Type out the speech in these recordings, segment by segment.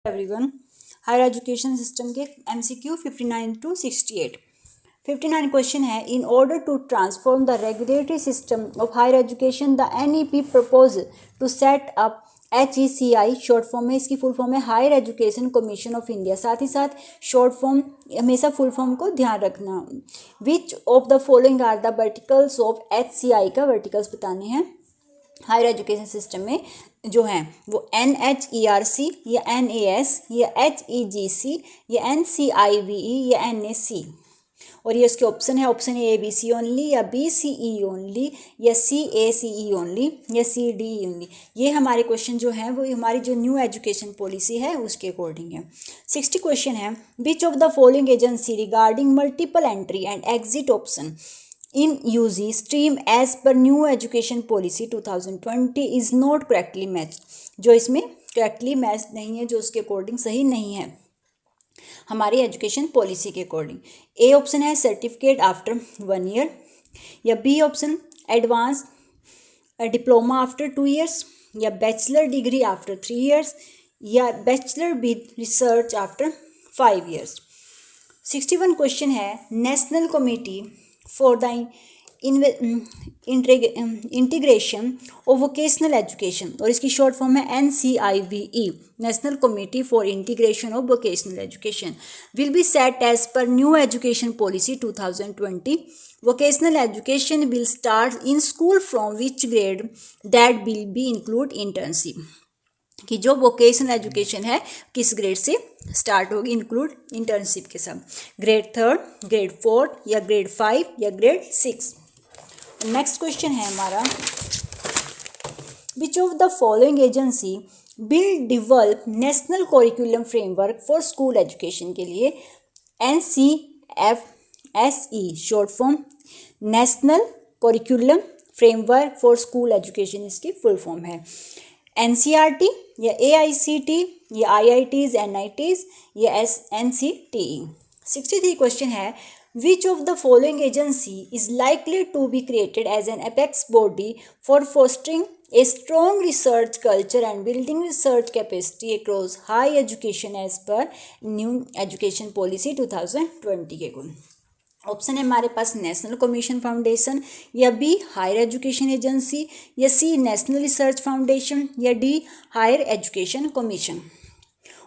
Everyone, higher education system के MCQ 59 to 68। 59 question है, in order to transform the regulatory system of higher education the NEP propose to set up HECI, short form में इसकी full form है higher education commission of India. साथ ही साथ short form हमेशा full form को ध्यान रखना। Which of the following are the verticals of HCI का वर्टिकल्स बताने हैं। हायर एजुकेशन सिस्टम में जो हैं वो NHERC या NAS या HEGC या NCIVE या NAC, और ये उसके ऑप्शन है, ऑप्शन ए ABC ओनली या BCE ओनली या CACE ओनली या CDE ओनली। ये हमारे क्वेश्चन जो हैं वो हमारी जो न्यू एजुकेशन पॉलिसी है उसके अकॉर्डिंग है। 60 क्वेश्चन है, which of the following agency regarding multiple entry and exit option in UG stream as per new education policy 2020 is not correctly matched, जो इसमें करेक्टली मैच नहीं है, जो उसके अकॉर्डिंग सही नहीं है हमारी एजुकेशन पॉलिसी के अकॉर्डिंग। ए ऑप्शन है सर्टिफिकेट आफ्टर 1 ईयर, या B option advance diploma after 2 years, या बैचलर डिग्री आफ्टर 3 ईयर्स, या bachelor with research after 5 years. 61 question है, national committee for the integration of vocational education, और इसकी short form है NCIVE, national committee for integration of vocational education, will be set as पर new education policy 2020। Vocational education will start in school from which grade that will be include internship, कि जो vocational education है किस grade से start होगी, include internship के साथ, grade 3, grade 4 या ग्रेड 5 या ग्रेड 6। नेक्स्ट क्वेश्चन है हमारा, विच of the following agency will develop national curriculum framework for school education के लिए NCFSE, short form national curriculum framework for school education इसकी फुल फॉर्म है। NCERT या AICT या IITs NITs या NCTE। 63 क्वेश्चन है, which of the following agency is likely to be created as an apex body for fostering a strong research culture and building research capacity across high education as पर new education policy 2020 के गुण। Option है हमारे पास national commission foundation, या B higher education agency, या C national research foundation, या D higher education commission.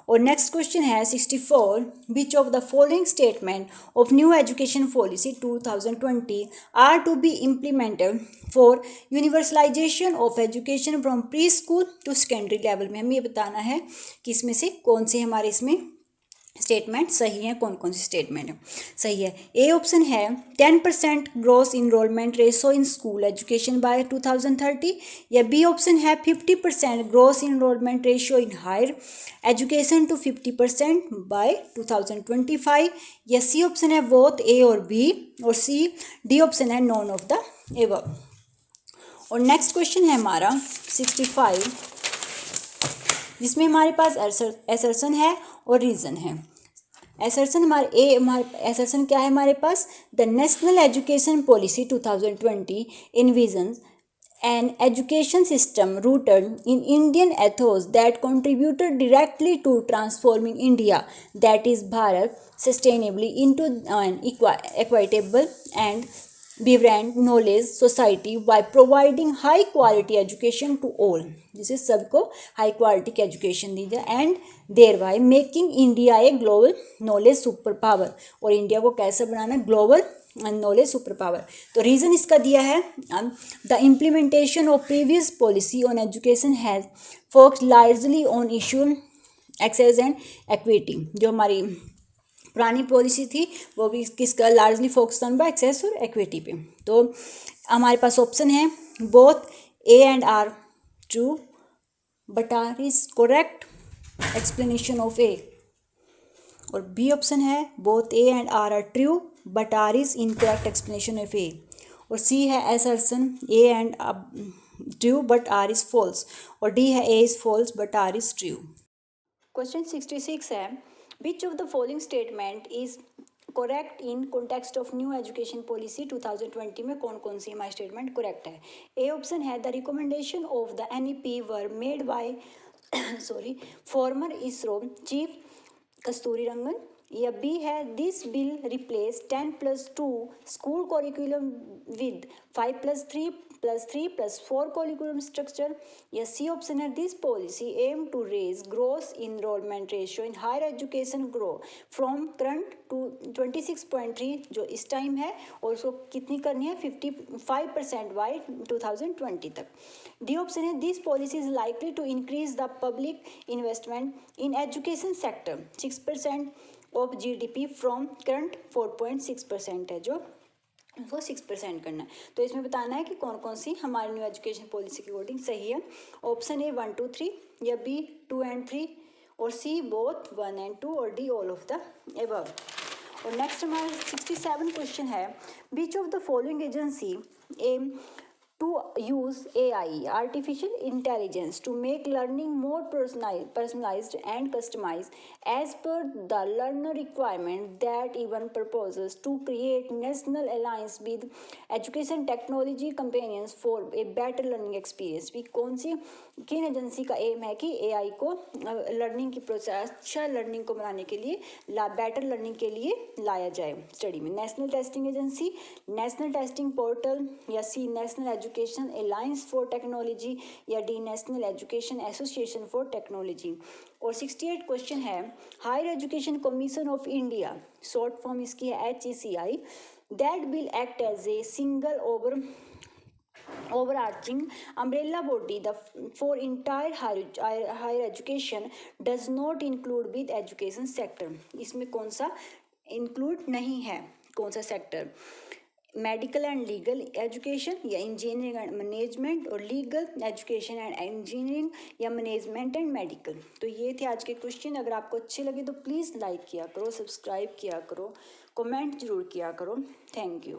और नेक्स्ट क्वेश्चन है 64, which of the following statement of new education policy 2020 are to be implemented for universalization of education from pre school to secondary level में। हमें ये बताना है कि इसमें से कौन से हमारे इसमें स्टेटमेंट सही है, कौन कौन सी स्टेटमेंट सही है। ए ऑप्शन है 10% gross enrolment ratio in school education by 2030, या बी ऑप्शन है 50% gross enrolment ratio in higher education to 50% by 2025, या सी ऑप्शन है बोथ ए और बी, और सी डी ऑप्शन है नॉन ऑफ द एबव। और नेक्स्ट क्वेश्चन है हमारा 65, जिसमें हमारे पास असर्शन है और रीज़न है। असर्शन असर्शन क्या है हमारे पास, the national education policy 2020 envisions an education system rooted in Indian ethos that contributed directly to transforming India, that is Bharat, sustainably into an equitable and vibrant knowledge society by providing high quality education to all, जिसे सबको high quality की education दी जाए, and thereby making India a global knowledge super power, और India को कैसे बनाना global knowledge super power. तो रीज़न इसका दिया है, the implementation of previous policy on education has focused largely on issue access and equity, जो हमारी पुरानी पॉलिसी थी वो भी किसका largely focus on by access और एक्विटी पे। तो हमारे पास ऑप्शन है both A and R true but R is correct explanation of A, और बी ऑप्शन है both A and R true but R is incorrect explanation of A, और C है assertion A and true but R is false, और D है A is false but R is true. Question 66 है, which of the following statement is correct in context of new education policy 2020 में कौन सी हमारी statement correct है। A option है the recommendation of the NEP were made by sorry, former ISRO chief Kasturi Rangan. या B है, this bill replace 10+2 school curriculum with 5+3+3+4 curriculum structure. या C option है, this policy aim to raise gross enrolment ratio in higher education grow from current to 26.3 जो इस time है, और उसको कितनी करनी है 55% बाई 2020 तक। डी ऑप्शन है, this policy is likely to increase the public investment in education sector 6% of GDP from current 4.6% है, जो उसको 6% करना है। तो इसमें बताना है कि कौन कौन सी हमारी न्यू एजुकेशन पॉलिसी की वोटिंग सही है। ऑप्शन ए 1, 2, 3, या बी 2 and 3, और सी बोथ 1 and 2, और D all of the above. और नेक्स्ट हमारा 67 क्वेश्चन है, which of the following agency aim to use AI, artificial intelligence, to make learning more personalized and customized as per the learner requirement, that even proposes to create national alliance with education technology companions for a better learning experience। भी कौन सी किन agency का M है कि AI को learning की process, अच्छा learning को बनाने के लिए, बेटर लर्निंग के लिए लाया जाए स्टडी में। National testing agency, national testing portal, या C national education alliance for technology, या D national education association for technology. और 68 क्वेश्चन है, higher education commission of India, short form इसकी है HECI, that will act as a single overarching umbrella body for entire higher education, does not include with education sector। इसमें कौन सा include नहीं है, कौन सा sector? Medical and legal education, या इंजीनियरिंग एंड मैनेजमेंट, और लीगल एजुकेशन एंड इंजीनियरिंग, या मैनेजमेंट एंड मेडिकल। तो ये थे आज के क्वेश्चन। अगर आपको अच्छे लगे तो प्लीज़ लाइक किया करो, सब्सक्राइब किया करो, कमेंट जरूर किया करो। Thank you.